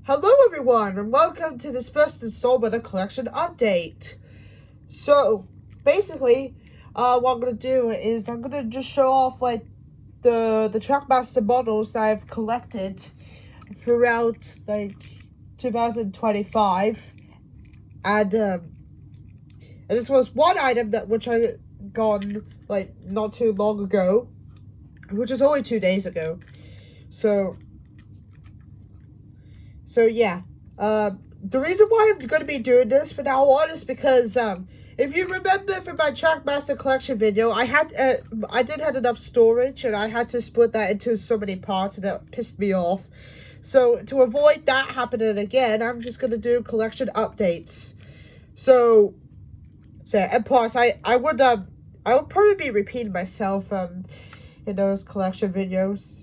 Hello everyone, and welcome to this first installment of Collection Update. So, basically, what I'm going to do is I'm going to just show off, like, the trackmaster models I've collected throughout, like, 2025. And this was one item which I got, like, not too long ago, which is only 2 days ago. So yeah, the reason why I'm going to be doing this from now on is because, if you remember from my Trackmaster collection video, I did have enough storage, and I had to split that into so many parts, and it pissed me off. So, to avoid that happening again, I'm just going to do collection updates. So, and plus, I would probably be repeating myself, in those collection videos.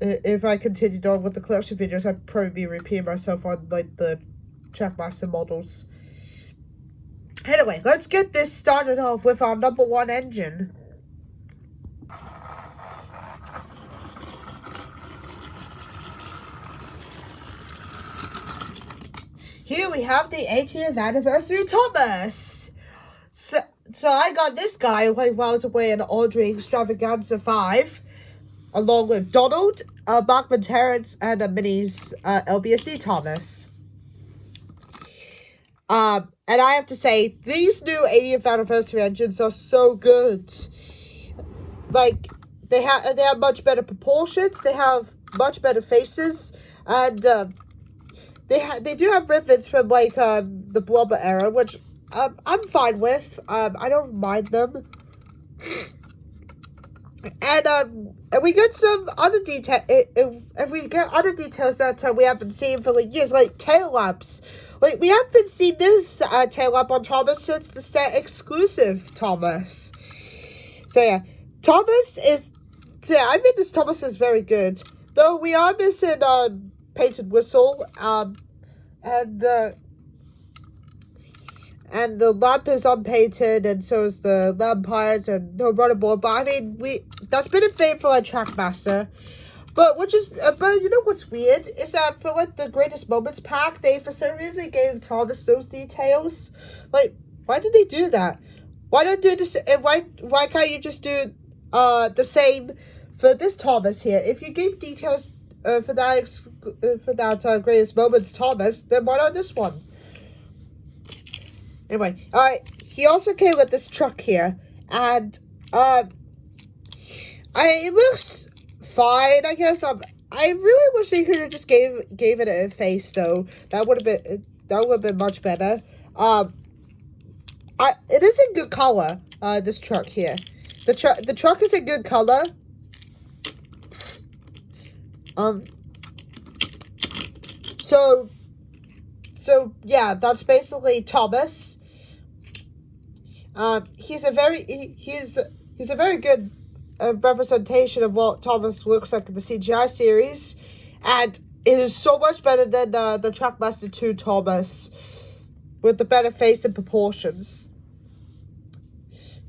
If I continued on with the collection videos, I'd probably be repeating myself on, like, the Trackmaster models. Anyway, let's get this started off with our number one engine. Here we have the 80th anniversary Thomas. So I got this guy while I was away in Audrey Extravaganza 5. Along with Donald, Bachman Terrence, and a Minis LBSD Thomas. And I have to say, these new 80th anniversary engines are so good. Like, they have much better proportions, they have much better faces, and they do have rivets from, like, the Blubber era, which I'm fine with. I don't mind them. And we get some other detail. And we get other details that we haven't seen for, like, years, like tail lamps. Like, we haven't seen this tail lamp on Thomas since the set exclusive Thomas. So yeah, I think this Thomas is very good. Though we are missing painted whistle. And the lamp is unpainted, and so is the lamp parts, and no runner board. But I mean, that's been a thing for, like, Trackmaster. But you know what's weird is that for, like, the Greatest Moments pack, they for some reason gave Thomas those details. Like, why did they do that? Why don't do this? Why can't you just do the same for this Thomas here? If you gave details for that Greatest Moments Thomas, then why not this one? Anyway, he also came with this truck here, and, it looks fine, I guess. I really wish they could have just gave it a face, though. That would have been much better. It is in good color, this truck here. The truck is in good color. So yeah, that's basically Thomas. He's a very good representation of what Thomas looks like in the CGI series, and it is so much better than the Trackmaster 2 Thomas, with the better face and proportions.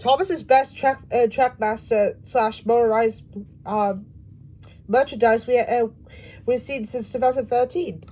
Thomas's best Trackmaster / motorized merchandise we've seen since 2013.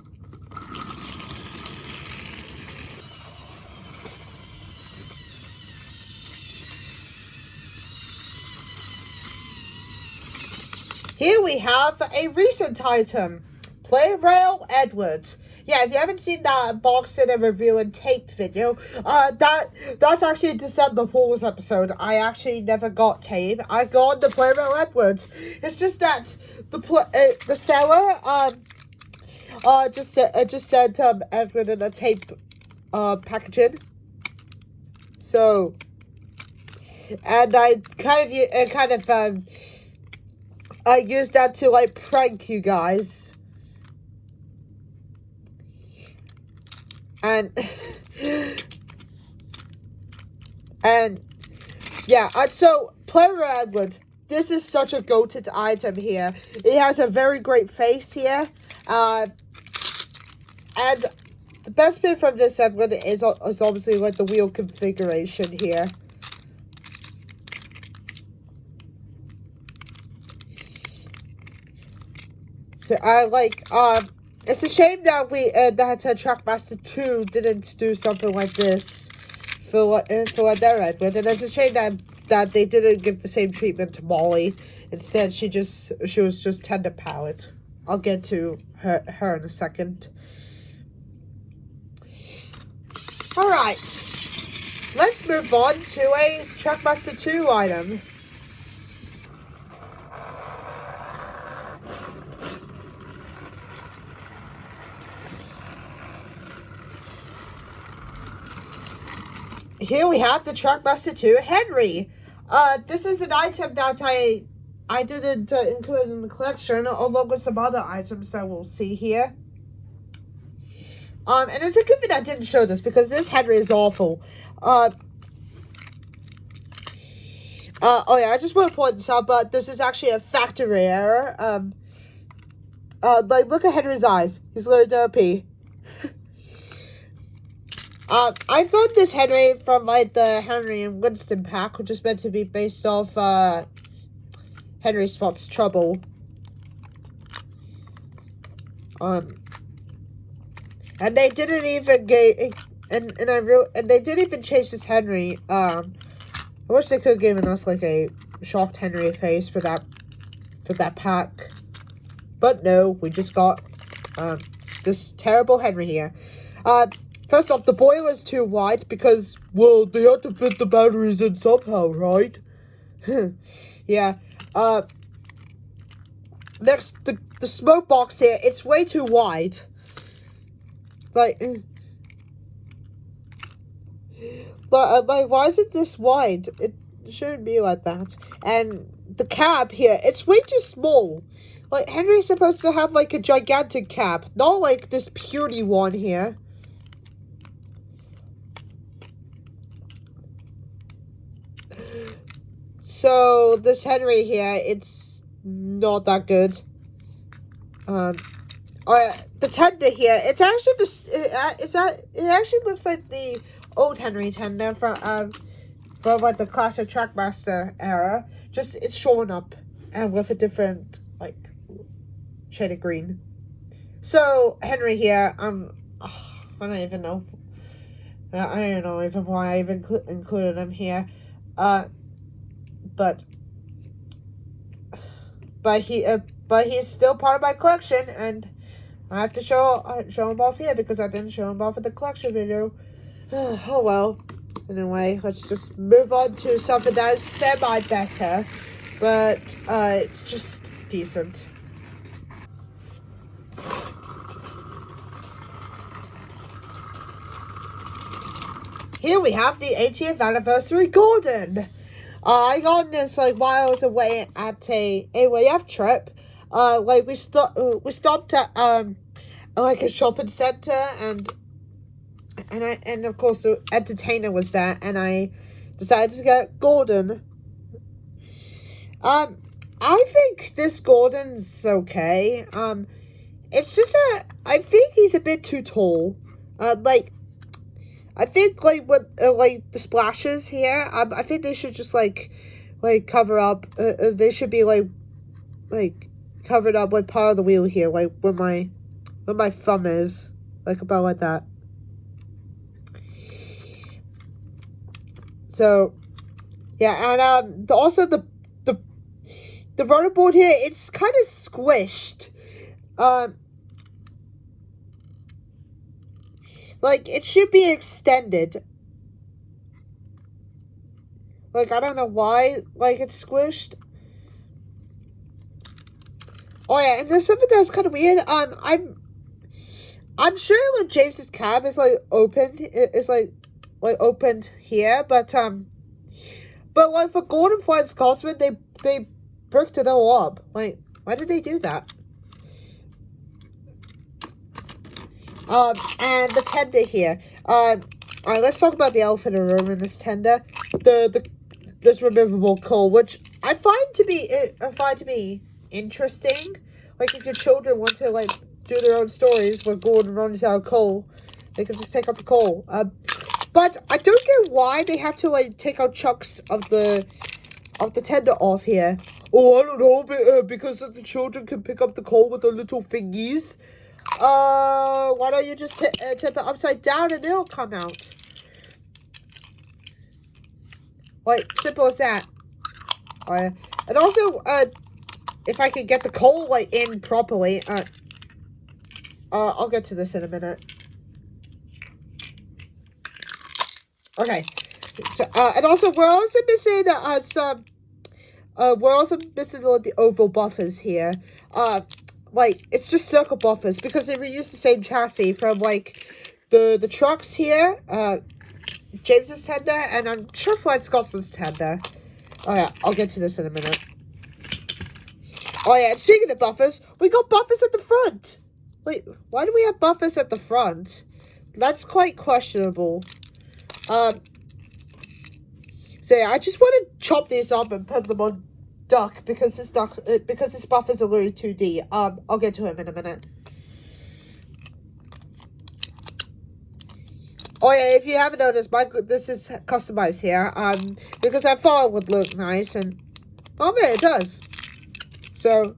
Here we have a recent item, Play Rail Edward. Yeah, if you haven't seen that box set and review and tape video, that's actually a December Fool's episode. I actually never got tape. I got the Play Rail Edward. It's just that the seller just sent Edward in a tape packaging. So, and I I used that to, like, prank you guys. And yeah, so Player Edward, this is such a goated item here. It has a very great face here. And the best bit from this Edward is obviously, like, the wheel configuration here. So I like It's a shame that Trackmaster 2 didn't do something like this for what they're at with, and it's a shame that they didn't give the same treatment to Molly. Instead, she was just tender powered. I'll get to her in a second. All right, let's move on to a Trackmaster 2 item. Here we have the Trackmaster 2 Henry. This is an item that I didn't include in the collection, along with some other items that we'll see here. And it's a good thing I didn't show this, because this Henry is awful. Oh yeah, I just want to point this out, but this is actually a factory error. Like, look at Henry's eyes. He's a little derpy. I've got this Henry from, like, the Henry and Winston pack, which is meant to be based off, Henry Spots Trouble. And they didn't even get, and they didn't even change this Henry. I wish they could have given us, like, a shocked Henry face for that pack. But no, we just got, this terrible Henry here. First off, the boiler's too wide because, well, they had to fit the batteries in somehow, right? Yeah. Next, the smoke box here, it's way too wide. Like, why is it this wide? It shouldn't be like that. And the cap here, it's way too small. Like, Henry's supposed to have, like, a gigantic cap, not like this puny one here. So, this Henry here, it's not that good. Oh yeah, the tender here, it's actually it actually looks like the old Henry tender from like the classic Trackmaster era. Just, it's shorn up and with a different, like, shade of green. So, Henry here, I don't even know. I don't know even why I even included him here. But he's still part of my collection, and I have to show him off here because I didn't show him off in the collection video. Oh well. Anyway, let's just move on to something that is semi-better, but it's just decent. Here we have the 80th anniversary Gordon. I got this, like, while I was away at a AYF trip. Like, we stopped at like a shopping center, and of course the entertainer was there, and I decided to get Gordon. I think this Gordon's okay. It's just I think he's a bit too tall. Like, I think, like, with like the splashes here, I think they should just like cover up. They should be like covered up with part of the wheel here, like where my thumb is, like about like that. So yeah, and also the rotor board here, it's kind of squished. Like, it should be extended. Like, I don't know why, like, it's squished. Oh yeah, and there's something that's kind of weird. I'm sure, like, James's cab is, like, open. It's like opened here, but like, for Gordon Fly's Cosman, they bricked it all up. Like, why did they do that? And the tender here. Alright, let's talk about the elephant in the room in this tender. This removable coal, which I find to be interesting. Like, if your children want to, like, do their own stories where Gordon runs out of coal, they can just take out the coal. But I don't get why they have to, like, take out chunks of the tender off here. Oh, I don't know, because the children can pick up the coal with their little fingies. Why don't you just tip it upside down and it'll come out? Like, simple as that. And also, if I can get the coal, like, in properly, I'll get to this in a minute. Okay. So, and also, we're also missing, we're also missing the oval buffers here. Like, it's just circle buffers, because they reuse the same chassis from, like, the trucks here, James's tender, and I'm sure Fred Scotsman's tender. Oh yeah, I'll get to this in a minute. Oh yeah, and speaking of buffers, we got buffers at the front. Wait, why do we have buffers at the front? That's quite questionable. So yeah, I just want to chop these up and put them on duck because this buffers are literally 2D. I'll get to him in a minute. Oh yeah, if you haven't noticed, this is customized here. Because I thought it would look nice, and oh man, it does. So,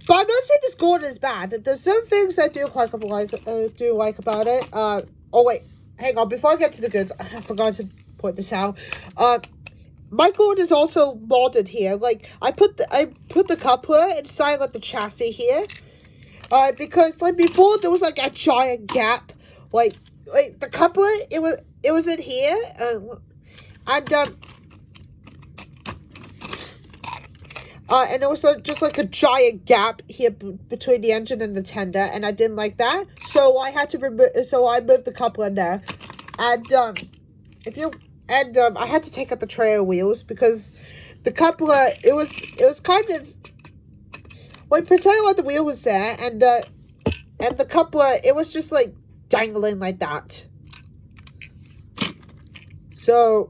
but I'm not saying this Gordon is bad. There's some things I do like about it. Oh wait, hang on. Before I get to the goods, I forgot to point this out. My Gordon is also modded here. Like I put the coupler inside like the chassis here. Because like before there was like a giant gap, like the coupler, it was in here, and there was just like a giant gap here between the engine and the tender, and I didn't like that, so I had to I moved the coupler in there, and I had to take out the trailer wheels because the coupler, it was kind of like pretending like the wheel was there, and the coupler, it was just like dangling like that. So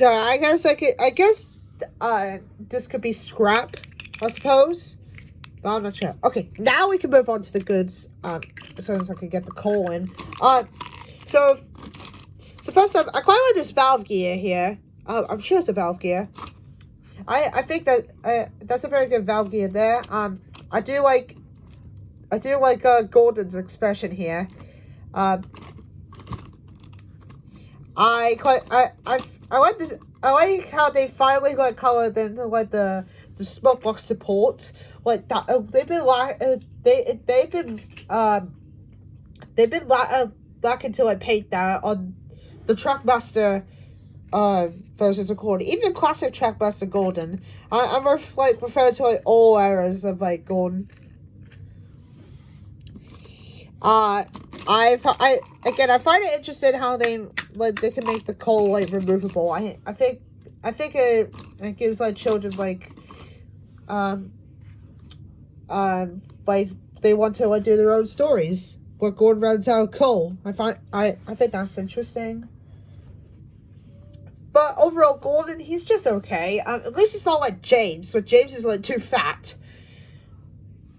I guess this could be scrap, I suppose, but I'm not sure. Okay, now we can move on to the goods, as soon as I can get the coal in. So first up, I quite like this valve gear here. I'm sure it's a valve gear. I think that that's a very good valve gear there. I do like Gordon's expression here. I like this. I like how they finally got colored into like the smoke box support. Like that, they've been lacking to like paint that on the Trackmaster versions of Gordon. Even classic Trackmaster Gordon. I'm referring to like all eras of like Gordon. I find it interesting how they can make the coal like removable. I think it gives like children like they want to like do their own stories where Gordon runs out of coal. I think that's interesting. But overall, Gordon, he's just okay. At least it's not like James, but James is like too fat.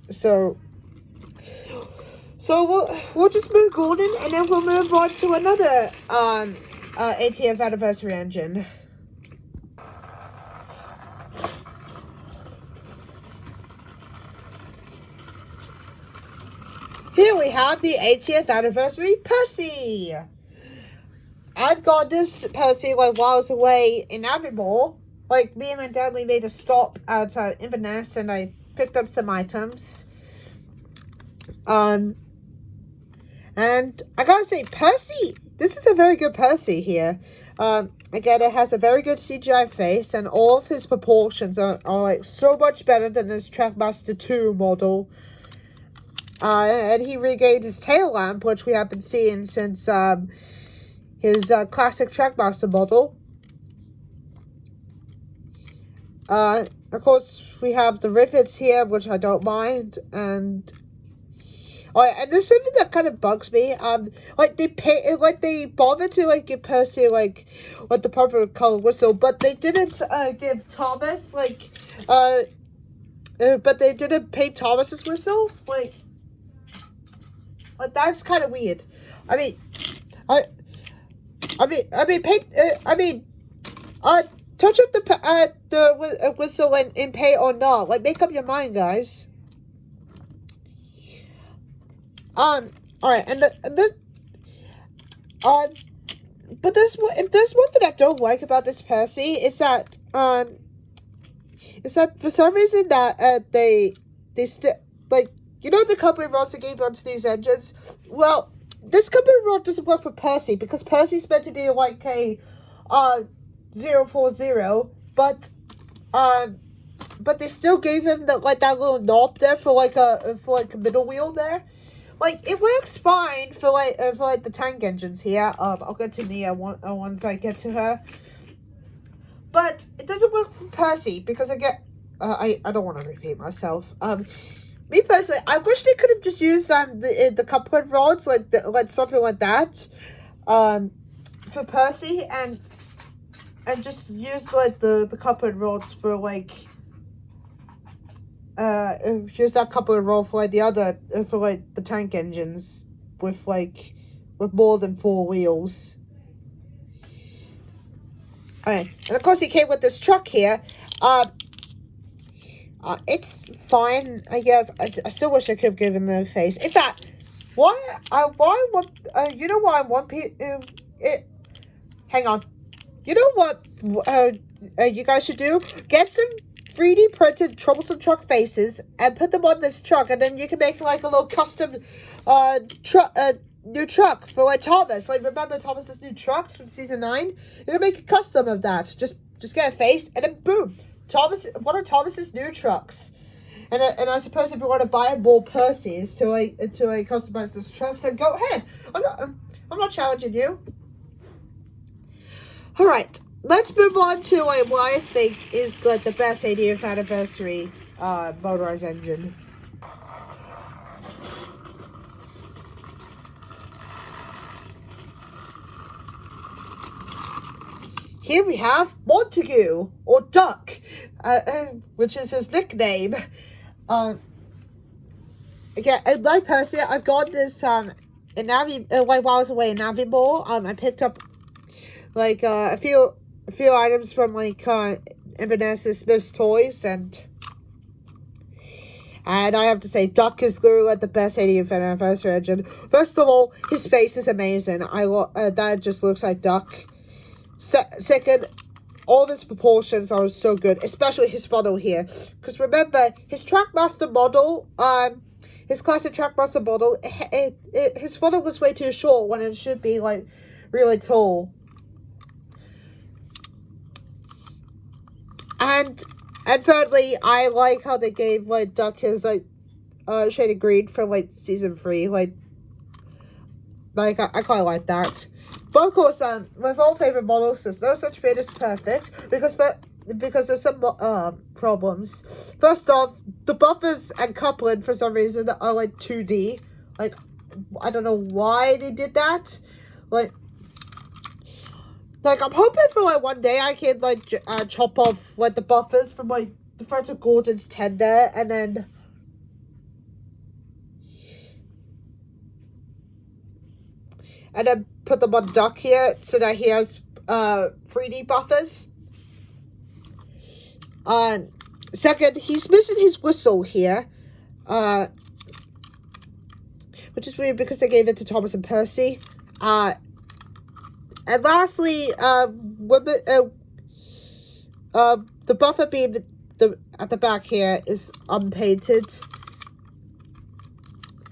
So we'll just move Gordon, and then we'll move on to another 80th anniversary engine. Here we have the 80th anniversary Percy. I've got this Percy like while I was away in Avonmore. Like me and my dad, we made a stop at Inverness, and I picked up some items. And I gotta say, Percy, this is a very good Percy here. Again, it has a very good CGI face, and all of his proportions are like so much better than his Trackmaster 2 model. And he regained his tail lamp, which we have been seeing since his classic Trackmaster model. Of course, we have the rivets here, which I don't mind, and and there's something that kind of bugs me. They bothered to like give Percy like the proper color whistle, but they didn't give Thomas but they didn't paint Thomas's whistle. Like that's kind of weird. touch up the whistle and pay or not. Like, make up your mind, guys. All right, but if there's one thing I don't like about this Percy is that for some reason that they still, like, you know, the coupling rods they gave onto these engines. Well, this coupling rod doesn't work for Percy because Percy's meant to be like a 040, but they still gave him that little knob there for like a middle wheel there. Like, it works fine for the tank engines here. I'll get to Nia once I get to her. But it doesn't work for Percy because I don't want to repeat myself. Me personally, I wish they could have just used the coupling rods like something like that, for Percy and just use like the coupling rods for like. Use that coupling rod for like the other for like the tank engines with more than 4 wheels. Alright, and of course he came with this truck here. It's fine, I guess. I still wish I could have given it a face. In fact, you know why I want it? Hang on. You know what? You guys should do? Get some 3D printed troublesome truck faces and put them on this truck, and then you can make like a little custom new truck for like Thomas. Like, remember Thomas's new trucks from season 9? You can make a custom of that. Just get a face, and then boom, one of Thomas's new trucks. And I suppose if you want to buy more Percy's to customize this truck, then go ahead. I'm not challenging you. All right. Let's move on to what I think is like the best 80th anniversary motorized engine. Here we have Montague, or Duck, which is his nickname. Again, like Percy, I've got this in Navi while I was away in Navi Mall. I picked up like a few items from like Inverness Smith's Toys, and I have to say Duck is literally like the best 80th anniversary engine. First of all, his face is amazing. That just looks like Duck. Second, all of his proportions are so good, especially his funnel here. Because remember, his trackmaster model, his classic trackmaster model, his funnel was way too short when it should be like really tall. And thirdly, I like how they gave like Duck his like shaded green for like season 3. Like I quite like that. But of course, with all favorite models, there's no such thing as perfect because there's some problems. First off, the buffers and coupling for some reason are like 2D. Like, I don't know why they did that. Like I'm hoping for like one day I can like chop off like the buffers from like the front of Gordon's tender and then put them on Duck here so that he has 3D buffers. Second, he's missing his whistle here, which is weird because I gave it to Thomas and Percy. And lastly, the buffer beam at the back here is unpainted.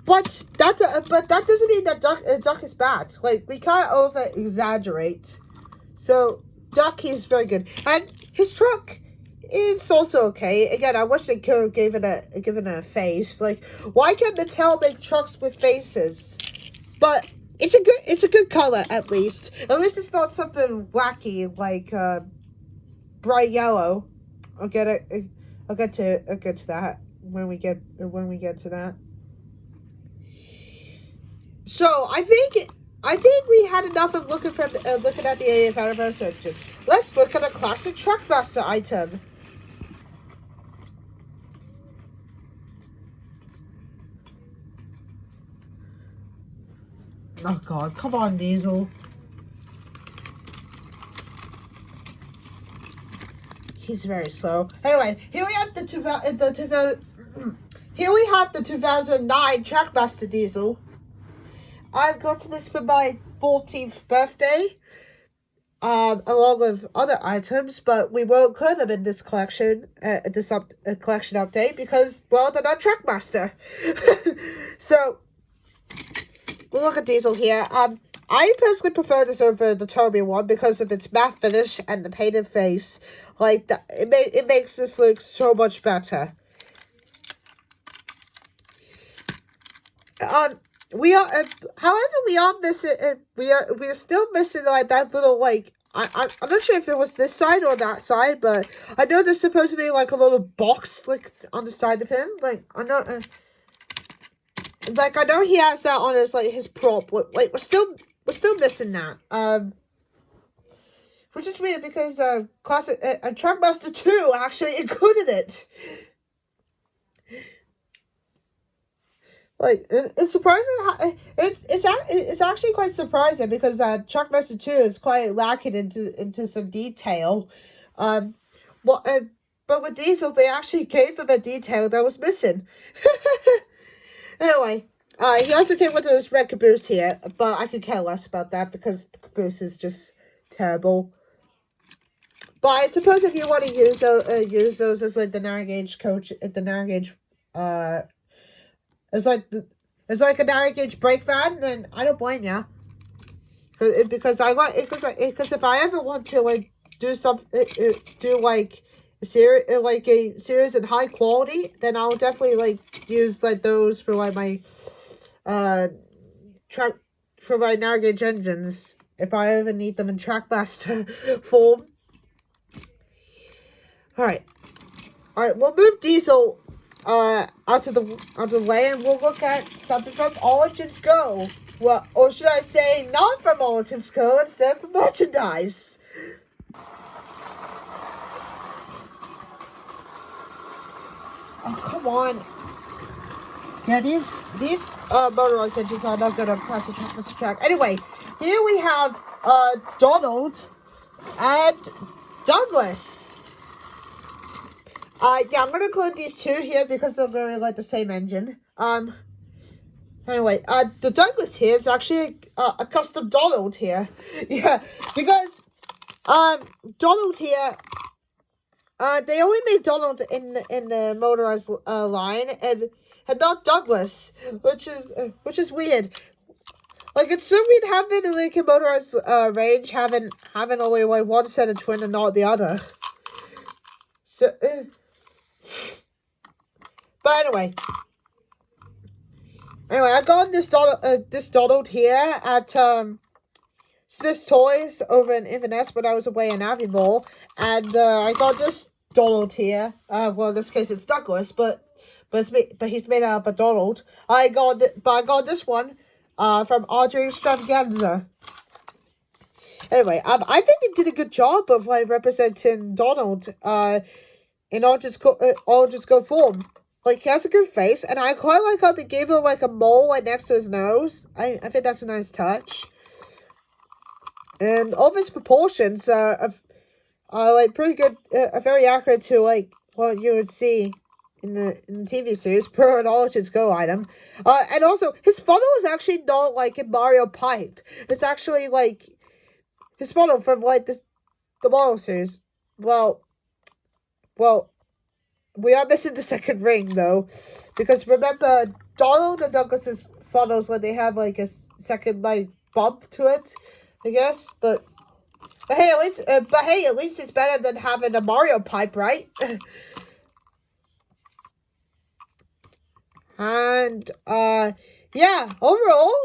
But that doesn't mean that Duck is bad. Like, we can't over exaggerate. So Duck is very good, and his truck is also okay. Again, I wish they could have given it a face. Like, why can't Mattel make trucks with faces? But it's a good color at least. At least it's not something wacky like bright yellow. I'll get to that when we get to that. So I think we had enough of looking at the 80th anniversary engines. Let's look at a classic Trackmaster item. Oh God, come on, Diesel. he's very slow. Anyway, here we have the 2009 Trackmaster Diesel. I got this for my 14th birthday, along with other items, but we won't include them in this collection, collection update because, well, they're not Trackmaster. So, we'll look at Diesel here. I personally prefer this over the Toby one because of its matte finish and the painted face. Like, it makes this look so much better. We are, however, we are missing. We are still missing like that little like. I'm not sure if it was this side or that side, but I know there's supposed to be like a little box like on the side of him. Like I know, like I know he has that on his like his prop. Like we're still missing that. Which is weird because classic Trackmaster 2 actually included it. Like it's surprising how it's actually quite surprising because Trackmaster 2 is quite lacking into some detail, but with Diesel they actually gave him a detail that was missing. Anyway, he also came with this red caboose here, but I could care less about that because the caboose is just terrible. But I suppose if you want to use those as like the narrow gauge coach, the narrow gauge it's like a narrow gauge brake van, then I don't blame ya. Because if I ever want to like do like a series in high quality, then I'll definitely like use like those for like my for my narrow gauge engines if I ever need them in Trackmaster form. All right, we'll move Diesel out of the way, and we'll look at something from Origins Go. Well, or should I say, not from Origins Go, instead of merchandise. Oh, come on. Yeah, these motorized engines are not gonna pass the Trackmaster track. Anyway, here we have Donald and Douglas. Yeah, I'm gonna include these two here because they're very like the same engine. Anyway, the Douglas here is actually a custom Donald here. Yeah, because Donald here, they only made Donald in the motorized line and not Douglas, which is weird. Like it's so weird having like a motorized range having only like one set of twin and not the other. So. But anyway, I got this Donald here at Smith's Toys over in Inverness when I was away in Abbey Mall, and I got this Donald here. Well, in this case it's Douglas, but he's made out of a Donald. I got this one from Audrey Extravaganza. Anyway, I think they did a good job of like representing Donald in Origins Go form. Like, he has a good face, and I quite like how they gave him, like, a mole right next to his nose. I think that's a nice touch. And all of his proportions are like, pretty good, are very accurate to, like, what you would see in the TV series per an Origins Go item. And also, his funnel is actually not, like, in Mario Pipe. It's actually, like, his funnel from, like, the Mario series. Well, we are missing the second ring, though, because remember, Donald and Douglas's funnels, like, they have, like, a second, like, bump to it, I guess, but hey, at least it's better than having a Mario pipe, right? And, yeah, overall,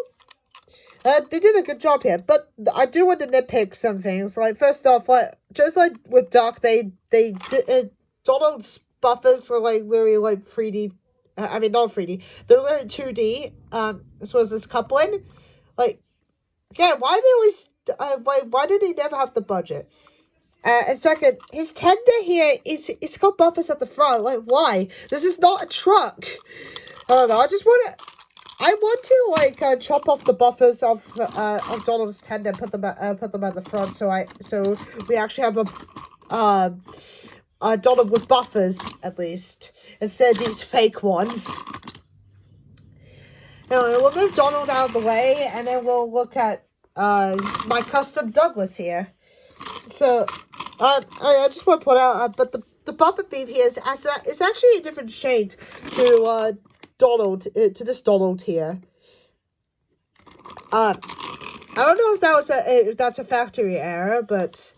they did a good job here, but I do want to nitpick some things. Like, first off, like, just like with Duck, they did, Donald's buffers are like literally like 3D. I mean, not 3D. They're literally 2D. As well as this coupling. Like, again, why they always? Why did he never have the budget? And second, his tender here it's got buffers at the front. Like, why? This is not a truck. I don't know. I want to like chop off the buffers of Donald's tender and put them at the front. So we actually have Donald with buffers, at least, instead of these fake ones. Anyway, we'll move Donald out of the way, and then we'll look at my custom Douglas here. So, I just want to point out, but the buffer beam here is actually a different shade to Donald, to this Donald here. I don't know if that's a factory error, but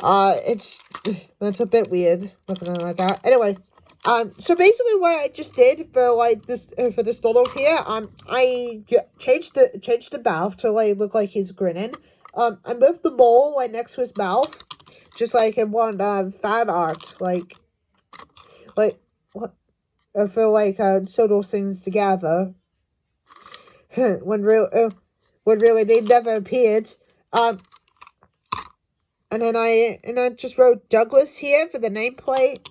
it's a bit weird looking at it like that. Anyway, so basically what I just did for like this for this Donald here, I changed the mouth to like look like he's grinning. I moved the mole right next to his mouth, just like in one fan art, like what I feel like sew those things together. when really they never appeared. And then I just wrote Douglas here for the nameplate.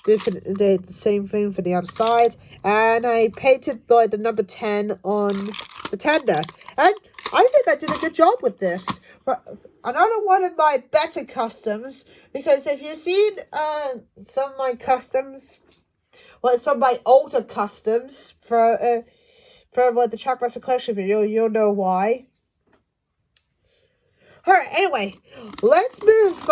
Did the same thing for the other side, and I painted like the number 10 on the tender, and I think I did a good job with this. But another one of my better customs, because if you've seen some of my customs, well, some of my older customs for the Trackmaster collection video, you'll know why. Alright, anyway, let's move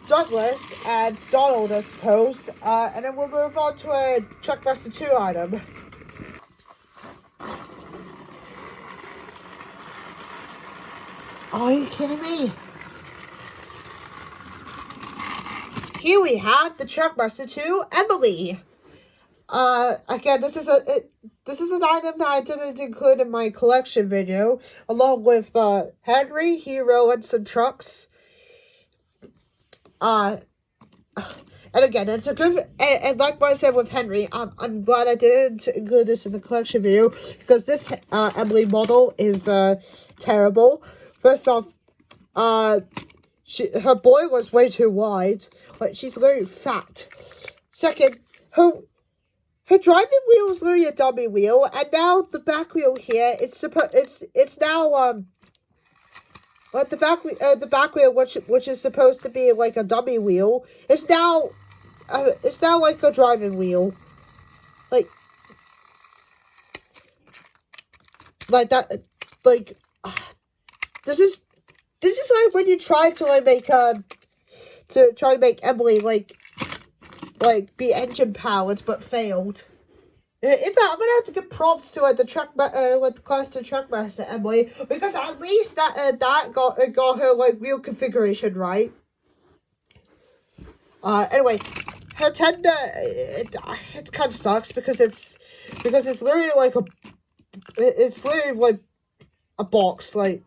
Douglas and Donald, I suppose, and then we'll move on to a Trackmaster 2 item. Are you kidding me? Here we have the Trackmaster 2 Emily. Again, this is an item that I didn't include in my collection video, along with Henry, Hero, and some trucks. And again, it's a good, and like what I said with Henry, I'm glad I didn't include this in the collection video, because this Emily model is terrible. First off, her boy was way too wide, like she's very fat. Second, her driving wheel is literally a dummy wheel, and now the back wheel here, it's now the back wheel which is supposed to be like a dummy wheel, it's now like a driving wheel, like that, like this is like when you try to like make Emily like be engine powered but failed. In fact, I'm gonna have to give props to the Trackmaster Emily, because at least that got her like real configuration right. Anyway, her tender it kind of sucks because it's literally like a box, like.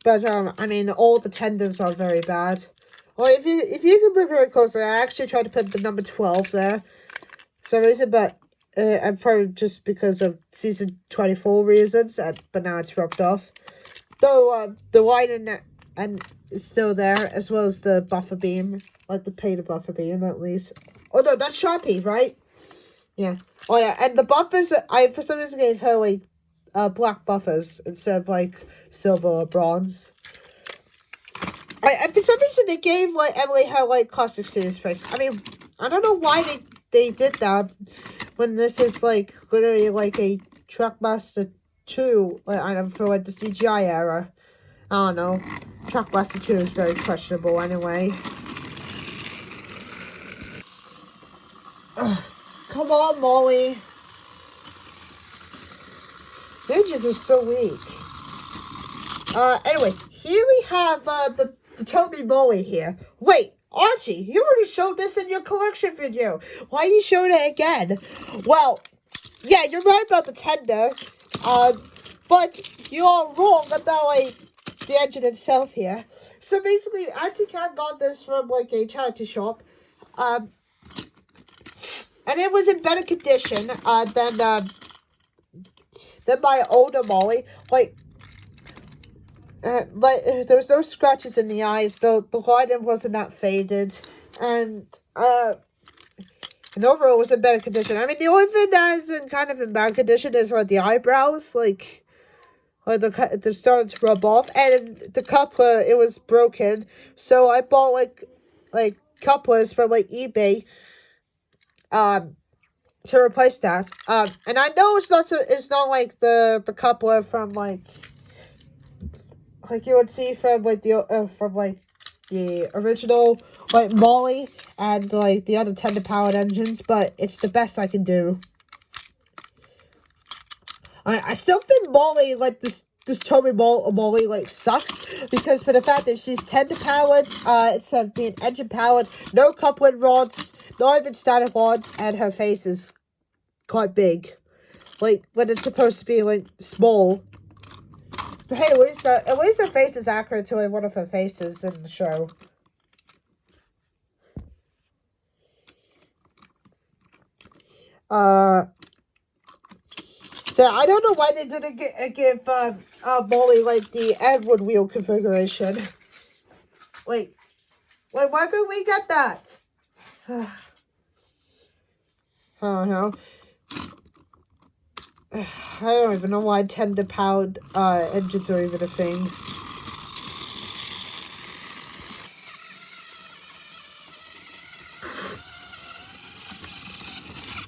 But I mean, all the tendons are very bad. Well, if you can look very closely, I actually tried to put the number 12 there. So reason, but I'm probably just because of season 24 reasons, but now it's rubbed off. Though the lining and it's still there, as well as the buffer beam, like the painted buffer beam at least. Oh no, that's Sharpie, right? Yeah. Oh yeah, and the buffers, I for some reason gave her like black buffers instead of like silver or bronze. And for some reason they gave like Emily her like classic series price. I mean, I don't know why they did that when this is like literally like a Trackmaster 2 item for like the CGI era. I don't know. Trackmaster 2 is very questionable anyway. Ugh, come on, Molly. Ninjas are so weak. Anyway, here we have the Toby Molly here. Wait, Archie, you already showed this in your collection video. Why are you showing it again? Well, yeah, you're right about the tender. But you're wrong about like the engine itself here. So basically, Auntie Cat got this from like a charity shop. And it was in better condition than my older Molly. Like there was no scratches in the eyes. The lining wasn't that faded, and overall it was in better condition. I mean, the only thing that is in kind of in bad condition is like the eyebrows. Like Like they're starting to rub off, and the coupler, it was broken, so I bought like couplers from like eBay to replace that. And I know it's not like the coupler from like you would see from like the original like Molly and like the other tender powered engines, but it's the best I can do. I still think Molly, like this Toby Molly like sucks, because for the fact that she's tender powered, instead of being engine powered, no coupling rods, not even standard rods, and her face is quite big, like when it's supposed to be like small. But hey, at least her face is accurate to like one of her faces in the show. So I don't know why they didn't give Molly like the Edward wheel configuration. Wait, why couldn't we get that? I don't know. I don't even know why tender powered engines are even a thing.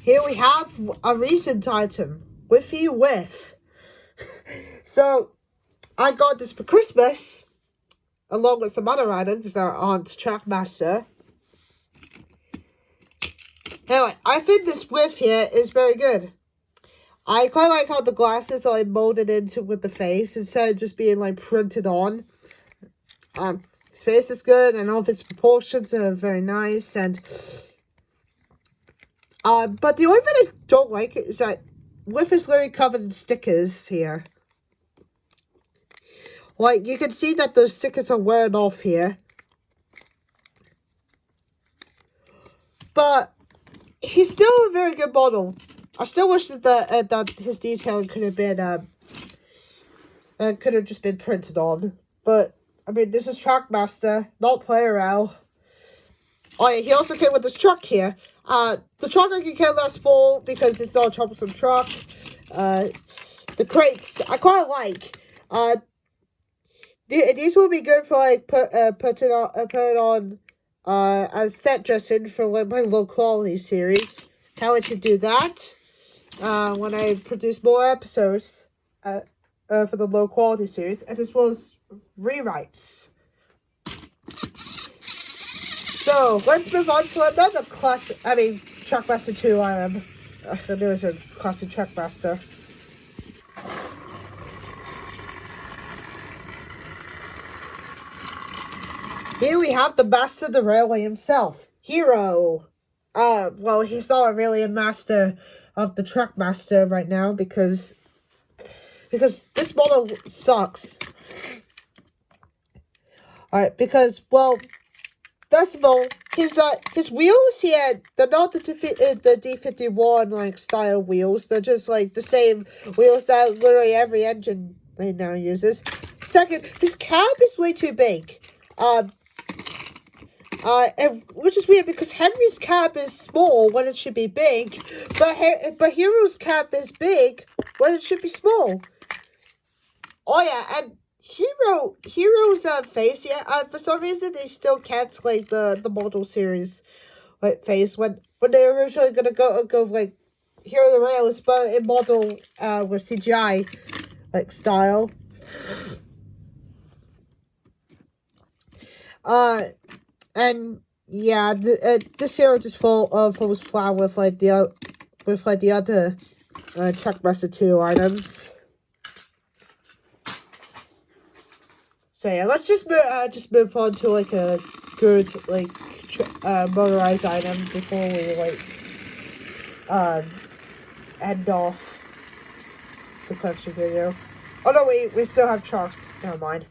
Here we have a recent item. Whiffy Whiff. So, I got this for Christmas, along with some other items that aren't Trackmaster. Anyway, I think this whiff here is very good. I quite like how the glasses are like molded into with the face instead of just being like printed on. His face is good, and all of its proportions are very nice, and but the only thing I don't like is that Whiff is literally covered in stickers here. Like, you can see that those stickers are wearing off here. But he's still a very good model. I still wish that his detailing could have been just been printed on. But I mean, this is Trackmaster, not Player L. Oh yeah, he also came with this truck here. The truck I can care less for because it's not a troublesome truck. The crates I quite like. These will be good for like put it on as set dressing for like my low quality series. How I should do that when I produce more episodes for the low quality series, and as well as rewrites. So, let's move on to another classic, Trackmaster 2 item. I knew it was a classic Trackmaster. Here we have the master of the railway himself, Hero. Well, he's not really a master of the Trackmaster right now because this model sucks. Alright, because, well, first of all, his wheels here, they're not the D51 like style wheels. They're just like the same wheels that literally every engine they now uses. Second, his cab is way too big. And, which is weird because Henry's cab is small when it should be big, but Hero's cab is big when it should be small. Oh yeah, and Hero's face, yeah. For some reason, they still kept like the model series like face when they were originally gonna go like Hero the Rails, but in model with CGI like style. And yeah, this hero just falls flat with like the other Trackmaster 2 items. So yeah, let's just move on to like a good like motorized item before we like end off the collection video. Oh no, we still have trucks. Never mind.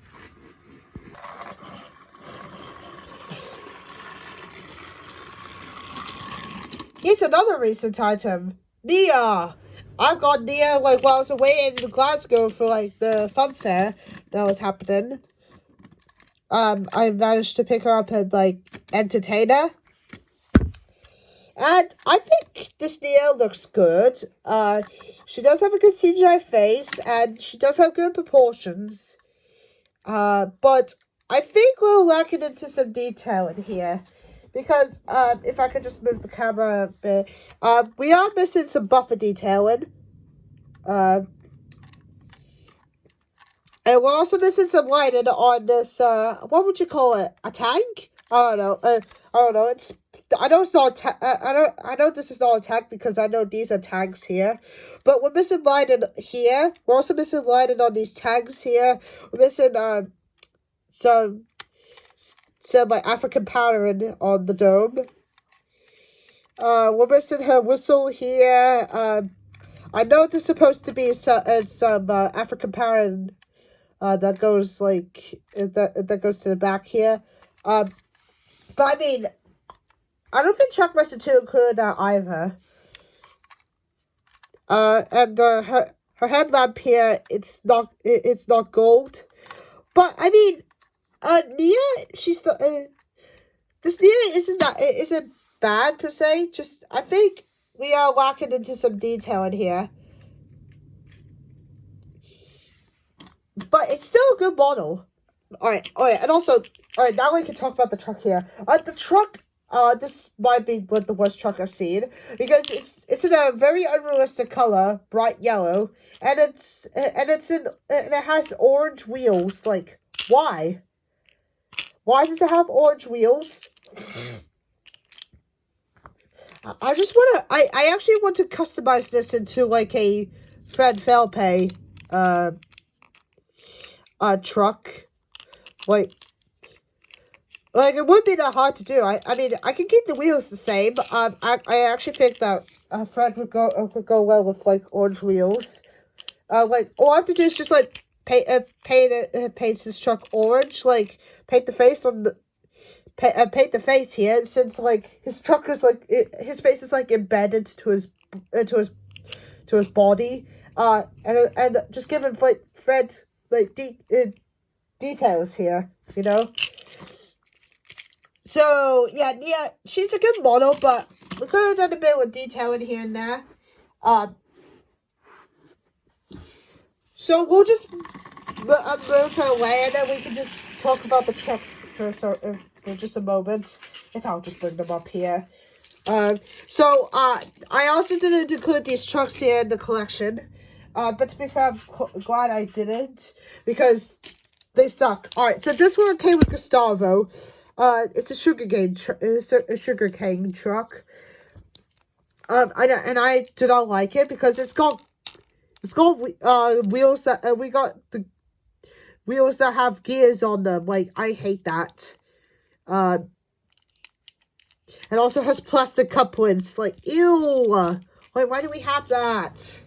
Here's another recent item, Nia. I got Nia like while I was away in Glasgow for like the fun fair that was happening. I managed to pick her up and like entertain her. And I think this Nia looks good. She does have a good CGI face, and she does have good proportions. But I think we're lacking into some detail in here. Because, if I could just move the camera a bit. We are missing some buffer detailing. And we're also missing some lighting on this, what would you call it? A tank? I don't know. I don't know. I know it's not I know this is not a tank because I know these are tanks here. But we're missing lighting here. We're also missing lighting on these tanks here. We're missing, some like African pattern on the dome. We're missing her whistle here. I know there's supposed to be some African pattern that goes like that goes to the back here. But I mean, I don't think trackmaster 2 included that either. And her headlamp here, it's not gold. But I mean, Nia, she's the this Nia isn't bad per se. Just I think we are lacking into some detail in here. But it's still a good model. Alright, and also, alright, now we can talk about the truck here. The truck, this might be like the worst truck I've seen, because it's in a very unrealistic color, bright yellow, and it has orange wheels. Like, why? Why does it have orange wheels? I just wanna, I actually want to customize this into like a Fred Felpay, truck. Like it would be that hard to do. I mean, I can keep the wheels the same. I actually think that Fred would go well with like orange wheels. Like all I have to do is just like paint this truck orange. Like paint the face on the paint the face here. And since like his truck is like his face is like embedded to his body. And just give him like Fred like details here, you know. So yeah, she's a good model, but we could have done a bit with detail in here and there. So we'll just move her away, and then we can just talk about the trucks for just a moment. If I'll just bring them up here. So I also didn't include these trucks here in the collection. But to be fair, I'm glad I didn't, because they suck. Alright, so this one came with Gustavo. It's a sugarcane truck. I do not like it because it's got wheels that we got the wheels that have gears on them. Like, I hate that. And also has plastic couplings. Like, ew. Like, why do we have that?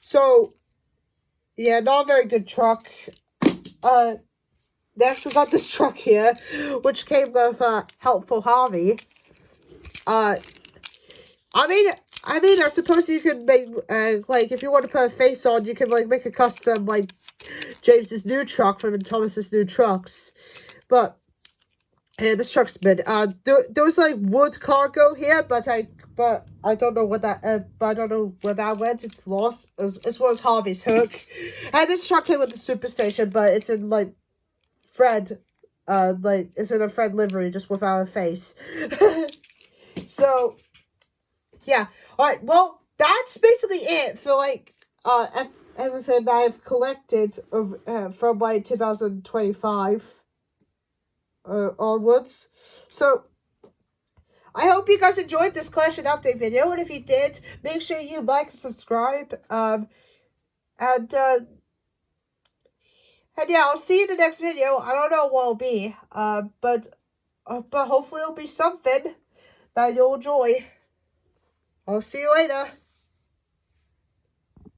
So, yeah, not a very good truck. Next we got this truck here, which came with Helpful Harvey. I mean, I suppose you could make, like, if you want to put a face on, you can, like, make a custom, like, James's new truck from Thomas's new trucks. But, yeah, this truck's been, there was, like, wood cargo here, but I don't know what that, I don't know where that went. It's lost, as well as Harvey's hook. And this truck came with the Superstation, but it's in, like, Fred, like, it's in a Fred livery, just without a face. So, yeah. Alright, well, that's basically it for, like, everything that I've collected from, like, 2025 onwards. So, I hope you guys enjoyed this collection update video, and if you did, make sure you like and subscribe, and yeah, I'll see you in the next video. I don't know what it'll be, but hopefully it'll be something that you'll enjoy. I'll see you later.